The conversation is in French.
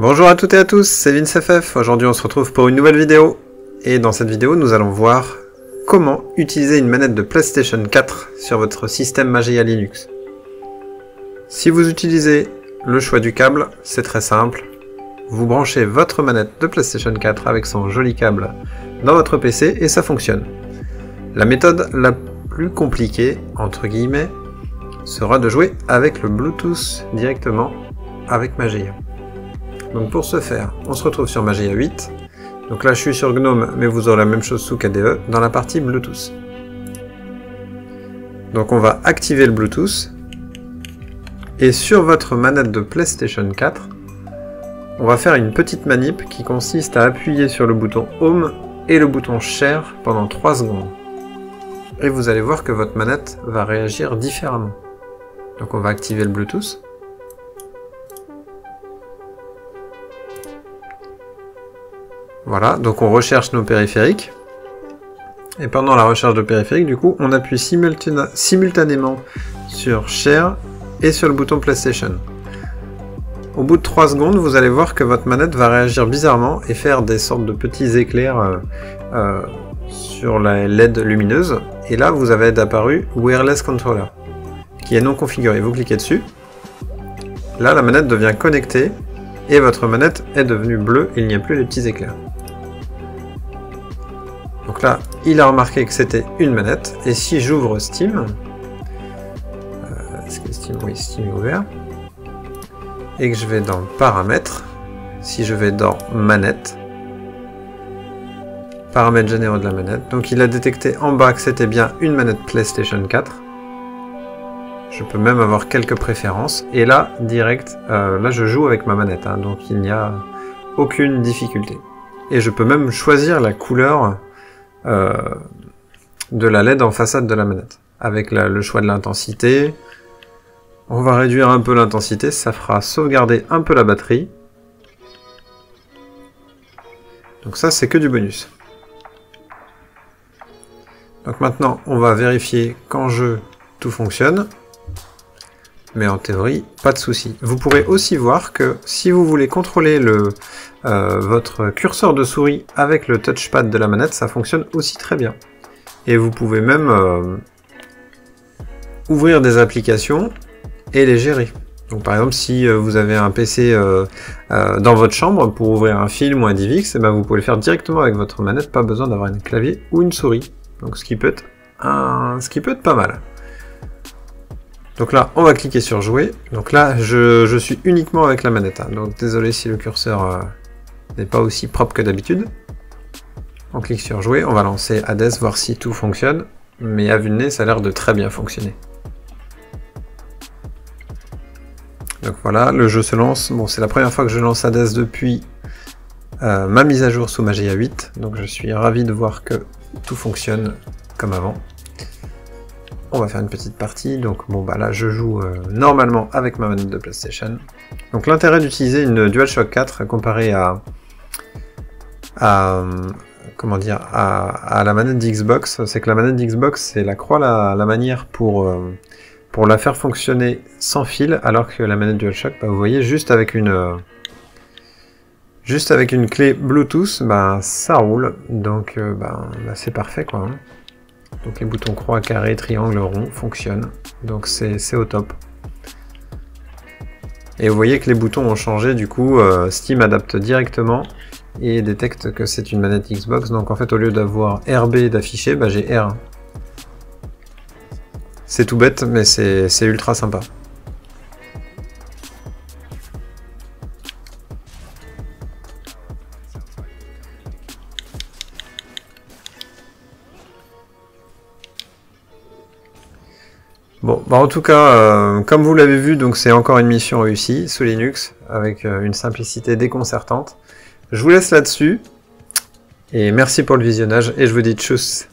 Bonjour à toutes et à tous, c'est VinceFF. Aujourd'hui on se retrouve pour une nouvelle vidéo. Et dans cette vidéo nous allons voir comment utiliser une manette de PlayStation 4 sur votre système Mageia Linux. Si vous utilisez le choix du câble, c'est très simple. Vous branchez votre manette de PlayStation 4 avec son joli câble dans votre PC et ça fonctionne. La méthode la plus compliquée, entre guillemets, sera de jouer avec le Bluetooth directement avec Mageia. Donc pour ce faire, on se retrouve sur Mageia 8. Donc là je suis sur GNOME, mais vous aurez la même chose sous KDE dans la partie Bluetooth. Donc on va activer le Bluetooth. Et sur votre manette de PlayStation 4, on va faire une petite manip qui consiste à appuyer sur le bouton Home et le bouton Share pendant 3 secondes. Et vous allez voir que votre manette va réagir différemment. Donc on va activer le Bluetooth. Voilà, donc on recherche nos périphériques. Et pendant la recherche de périphériques, du coup, on appuie simultanément sur Share et sur le bouton PlayStation. Au bout de 3 secondes, vous allez voir que votre manette va réagir bizarrement et faire des sortes de petits éclairs sur la LED lumineuse. Et là, vous avez apparu Wireless Controller, qui est non configuré. Vous cliquez dessus. Là, la manette devient connectée et votre manette est devenue bleue et il n'y a plus les petits éclairs. Donc là, il a remarqué que c'était une manette. Et si j'ouvre Steam, est-ce que Steam, oui, Steam est ouvert, et que je vais dans Paramètres, si je vais dans Manette, Paramètres généraux de la manette, donc il a détecté en bas que c'était bien une manette PlayStation 4. Je peux même avoir quelques préférences. Et là, direct, là je joue avec ma manette, hein, donc il n'y a aucune difficulté. Et je peux même choisir la couleur de la LED en façade de la manette. Avec le choix de l'intensité. On va réduire un peu l'intensité, ça fera sauvegarder un peu la batterie. Donc ça, c'est que du bonus. Donc maintenant, on va vérifier qu'en jeu, tout fonctionne. Mais en théorie, pas de souci. Vous pourrez aussi voir que si vous voulez contrôler votre curseur de souris avec le touchpad de la manette, ça fonctionne aussi très bien. Et vous pouvez même ouvrir des applications et les gérer. Donc par exemple, si vous avez un PC dans votre chambre pour ouvrir un film ou un DivX, eh ben, vous pouvez le faire directement avec votre manette, pas besoin d'avoir un clavier ou une souris. Donc ce qui peut être pas mal. Donc là, on va cliquer sur jouer. Donc là, je suis uniquement avec la manette. Hein. Donc désolé si le curseur n'est pas aussi propre que d'habitude. On clique sur jouer, on va lancer Hades, voir si tout fonctionne. Mais à vue de nez, ça a l'air de très bien fonctionner. Donc voilà, le jeu se lance. Bon, c'est la première fois que je lance Hades depuis ma mise à jour sous Mageia 8. Donc je suis ravi de voir que tout fonctionne comme avant. On va faire une petite partie, donc bon bah là je joue normalement avec ma manette de PlayStation. Donc l'intérêt d'utiliser une DualShock 4 comparé à comment dire, à la manette d'Xbox, c'est que la manette d'Xbox c'est la croix la manière pour la faire fonctionner sans fil, alors que la manette DualShock, bah, vous voyez, juste avec une clé Bluetooth, bah, ça roule, donc bah, c'est parfait quoi. Hein. Donc les boutons croix, carré, triangle, rond fonctionnent, donc c'est au top. Et vous voyez que les boutons ont changé, du coup Steam adapte directement et détecte que c'est une manette Xbox, donc en fait au lieu d'avoir RB d'afficher, bah, j'ai R. C'est tout bête, mais c'est ultra sympa. Bon, bah en tout cas, comme vous l'avez vu, donc c'est encore une mission réussie sous Linux, avec une simplicité déconcertante. Je vous laisse là-dessus, et merci pour le visionnage, et je vous dis tchuss.